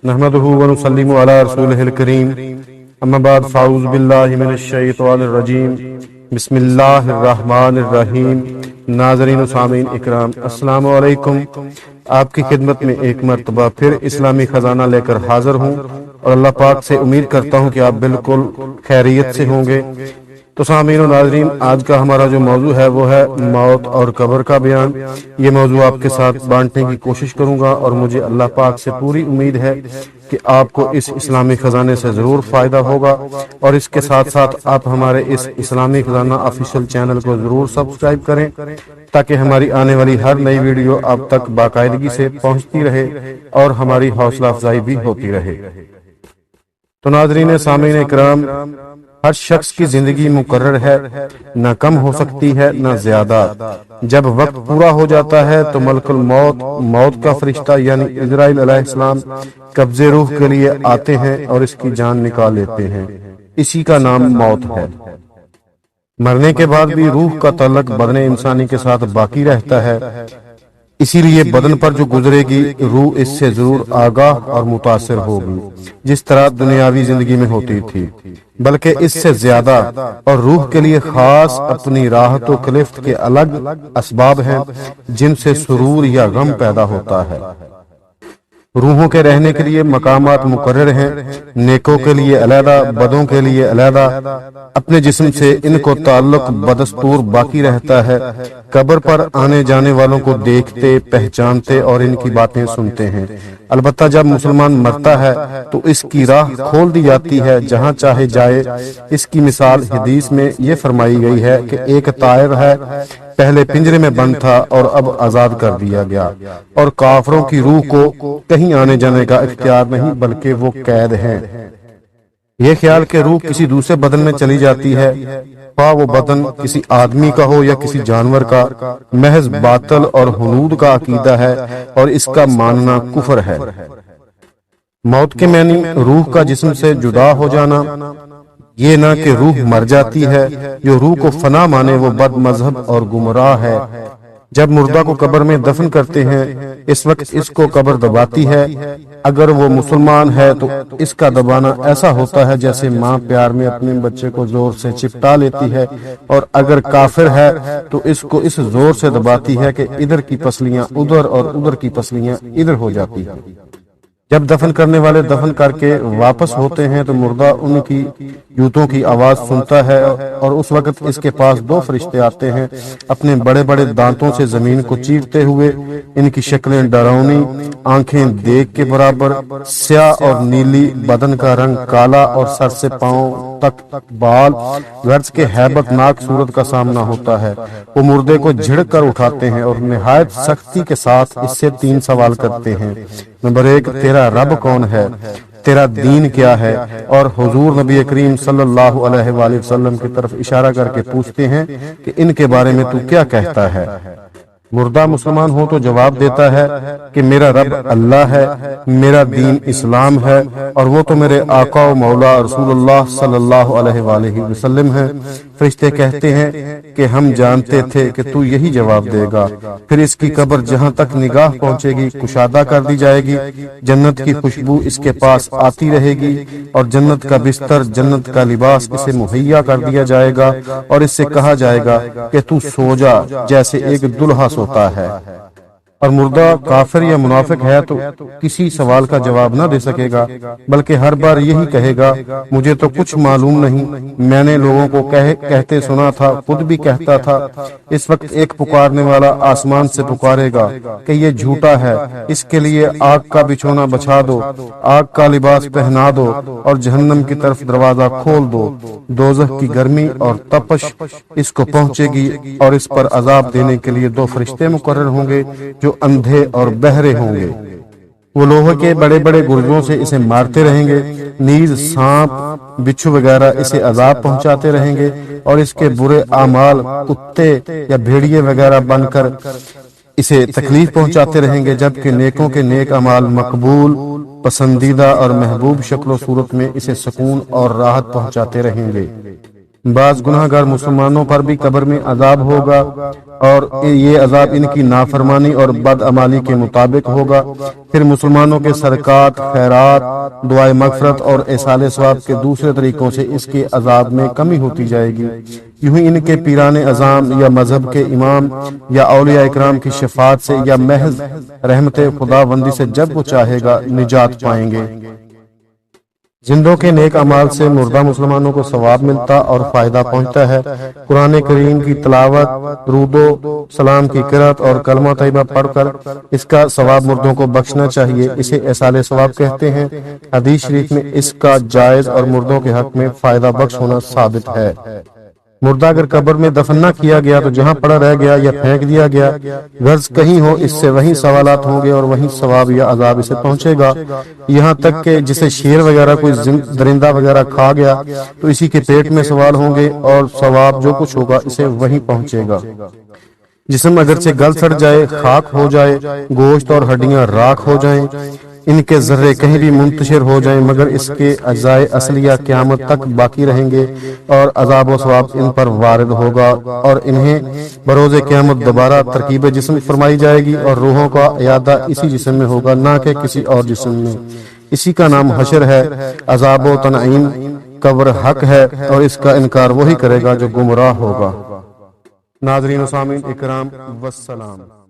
نحمدہ ونسلم علی رسولہ الکریم اما بعد فاعوذ باللہ من الشیطان الرجیم بسم اللہ الرحمن الرحیم۔ ناظرین و سامعین اکرام، السلام علیکم۔ آپ کی خدمت میں ایک مرتبہ پھر اسلامی خزانہ لے کر حاضر ہوں اور اللہ پاک سے امید کرتا ہوں کہ آپ بالکل خیریت سے ہوں گے۔ تو سامعین و ناظرین، آج کا ہمارا جو موضوع ہے وہ ہے موت اور قبر کا بیان۔ یہ موضوع آپ کے ساتھ بانٹنے کی کوشش کروں گا اور مجھے اللہ پاک سے پوری امید ہے کہ آپ کو اس اسلامی خزانے سے ضرور فائدہ ہوگا، اور اس کے ساتھ ساتھ آپ ہمارے اس اسلامی خزانہ آفیشیل چینل کو ضرور سبسکرائب کریں تاکہ ہماری آنے والی ہر نئی ویڈیو آپ تک باقاعدگی سے پہنچتی رہے اور ہماری حوصلہ افزائی بھی ہوتی رہے۔ تو ناظرین سامعین اکرام، ہر شخص کی زندگی مقرر ہے، نہ کم ہو سکتی ہے نہ زیادہ۔ جب وقت پورا ہو جاتا ہے تو ملک الموت، موت کا فرشتہ یعنی عزرائیل علیہ السلام قبضے روح کے لیے آتے ہیں اور اس کی جان نکال لیتے ہیں۔ اسی کا نام موت ہے۔ مرنے کے بعد بھی روح کا تعلق بدن انسانی کے ساتھ باقی رہتا ہے، اسی لیے بدن پر جو گزرے گی روح اس سے ضرور آگاہ اور متاثر ہوگی، جس طرح دنیاوی زندگی میں ہوتی تھی، بلکہ اس سے زیادہ۔ اور روح کے لیے خاص اپنی راحت و کلفت کے الگ اسباب ہیں جن سے سرور یا غم پیدا ہوتا ہے۔ روحوں کے رہنے کے لیے مقامات مقرر ہیں، نیکوں کے لیے علیحدہ، بدوں کے لیے علیحدہ۔ اپنے جسم سے ان کو تعلق بدستور باقی رہتا ہے۔ قبر پر آنے جانے والوں کو دیکھتے، پہچانتے اور ان کی باتیں سنتے ہیں۔ البتہ جب مسلمان مرتا ہے تو اس کی راہ کھول دی جاتی ہے، جہاں چاہے جائے۔ اس کی مثال حدیث میں یہ فرمائی گئی ہے کہ ایک طائر ہے، پہلے پنجرے میں بند تھا اور اب آزاد کر دیا گیا، اور کافروں کی روح کو کہیں آنے جانے کا اختیار نہیں بلکہ وہ قید ہیں۔ یہ خیال کہ روح کسی دوسرے بدن میں چلی جاتی ہے، خواہ وہ بدن کسی آدمی کا ہو یا کسی جانور کا، محض باطل اور حنود کا عقیدہ ہے اور اس کا ماننا کفر ہے۔ موت کے معنی روح کا جسم سے جدا ہو جانا، یہ نہ کہ روح مر جاتی ہے۔ جو روح کو فنا مانے وہ بد مذہب اور گمراہ ہے۔ جب مردہ کو قبر میں دفن کرتے ہیں اس وقت اس کو قبر دباتی ہے۔ اگر وہ مسلمان ہے تو اس کا دبانا ایسا ہوتا ہے جیسے ماں پیار میں اپنے بچے کو زور سے چپٹا لیتی ہے، اور اگر کافر ہے تو اس کو اس زور سے دباتی ہے کہ ادھر کی پسلیاں ادھر اور ادھر کی پسلیاں ادھر ہو جاتی ہیں۔ جب دفن کرنے والے دفن کر کے واپس ہوتے ہیں تو مردہ ان کی جوتوں کی آواز سنتا ہے، اور اس وقت اس کے پاس دو فرشتے آتے ہیں، اپنے بڑے بڑے دانتوں سے زمین کو چیرتے ہوئے۔ ان کی شکلیں ڈراؤنی، آنکھیں دیگ کے برابر، سیاہ اور نیلی، بدن کا رنگ کالا اور سر سے پاؤں تک بال، غرض کے ہیبت ناک صورت کا سامنا ہوتا ہے۔ وہ مردے کو جھڑک کر اٹھاتے ہیں اور نہایت سختی کے ساتھ اس سے 3 سوال کرتے ہیں۔ نمبر 1، تیرا رب کون ہے؟ تیرا دین کیا ہے؟ اور حضور نبی کریم صلی اللہ علیہ وآلہ وسلم کی طرف اشارہ کر کے پوچھتے ہیں کہ ان کے بارے میں تو کیا کہتا ہے؟ مردہ مسلمان ہو تو جواب دیتا ہے کہ میرا رب اللہ ہے، میرا دین اسلام ہے، اور وہ تو میرے آقا و مولا رسول اللہ صلی اللہ علیہ وآلہ وسلم ہے۔ فرشتے کہتے ہیں کہ ہم جانتے تھے کہ تو یہی جواب دے گا۔ پھر اس کی قبر جہاں تک نگاہ پہنچے گی کشادہ کر دی جائے گی، جنت کی خوشبو اس کے پاس آتی رہے گی، اور جنت کا بستر، جنت کا لباس اسے مہیا کر دیا جائے گا، اور اس سے کہا جائے گا کہ تو سو جا جیسے ایک دلہا سوتا ہے۔ اور مردہ کافر یا منافق ہے تو کسی سوال کا جواب نہ دے سکے گا، بلکہ ہر بار یہی کہے گا مجھے تو کچھ معلوم نہیں، میں نے لوگوں کو کہتے سنا تھا، خود بھی کہتا تھا۔ اس وقت ایک پکارنے والا آسمان سے پکارے گا کہ یہ جھوٹا ہے، اس کے لیے آگ کا بچھونا بچھا دو، آگ کا لباس پہنا دو، اور جہنم کی طرف دروازہ کھول دو۔ دوزخ کی گرمی اور تپش اس کو پہنچے گی، اور اس پر عذاب دینے کے لیے 2 فرشتے مقرر ہوں گے جو اندھے اور بہرے ہوں گے۔ وہ لوہے کے بڑے بڑے گرزوں سے اسے مارتے رہیں گے، نیز سانپ، بچھو وغیرہ اسے عذاب پہنچاتے رہیں گے، اور اس کے برے اعمال کتے یا بھیڑیے وغیرہ بن کر اسے تکلیف پہنچاتے رہیں گے، جبکہ نیکوں کے نیک اعمال مقبول، پسندیدہ اور محبوب شکل و صورت میں اسے سکون اور راحت پہنچاتے رہیں گے۔ بعض گناہ گار مسلمانوں پر بھی قبر میں عذاب ہوگا اور یہ عذاب ان کی نافرمانی اور بدعمالی کے مطابق ہوگا۔ پھر مسلمانوں کے صدقات، خیرات، دعائے مغفرت اور ایصال ثواب کے دوسرے طریقوں سے اس کے عذاب میں کمی ہوتی جائے گی۔ یوں ہی ان کے پیران اعظام یا مذہب کے امام یا اولیاء اکرام کی شفاعت سے یا محض رحمت خداوندی سے جب وہ چاہے گا نجات پائیں گے۔ زندوں کے نیک اعمال سے مردہ مسلمانوں کو ثواب ملتا اور فائدہ پہنچتا ہے۔ قرآن کریم کی تلاوت، درود و سلام کی قرأت اور کلمہ طیبہ پڑھ کر اس کا ثواب مردوں کو بخشنا چاہیے، اسے ایصال ثواب کہتے ہیں۔ حدیث شریف میں اس کا جائز اور مردوں کے حق میں فائدہ بخش ہونا ثابت ہے۔ مردہ اگر قبر میں دفن نہ کیا گیا تو جہاں پڑا رہ گیا یا پھینک دیا گیا، غرض کہیں ہو، اس سے وہیں سوالات ہوں گے اور وہیں ثواب یا عذاب اسے پہنچے گا، یہاں تک کہ جسے شیر وغیرہ کوئی درندہ وغیرہ کھا گیا تو اسی کے پیٹ میں سوال ہوں گے اور ثواب جو کچھ ہوگا اسے وہیں پہنچے گا۔ جسم اگرچہ گل سڑ جائے، خاک ہو جائے، گوشت اور ہڈیاں راکھ ہو جائیں، ان کے ذرے کہیں بھی منتشر ہو جائیں، مگر اس کے اجزائے اصلیہ قیامت تک باقی رہیں گے اور عذاب و ثواب ان پر وارد ہوگا اور انہیں بروز قیامت دوبارہ ترکیب جسم فرمائی جائے گی اور روحوں کا اعادہ اسی جسم میں ہوگا، نہ کہ کسی اور جسم میں۔ اسی کا نام حشر ہے۔ عذاب و تنعیم قبر حق ہے اور اس کا انکار وہی کرے گا جو گمراہ ہوگا۔ ناظرین و سامعین اکرام، والسلام۔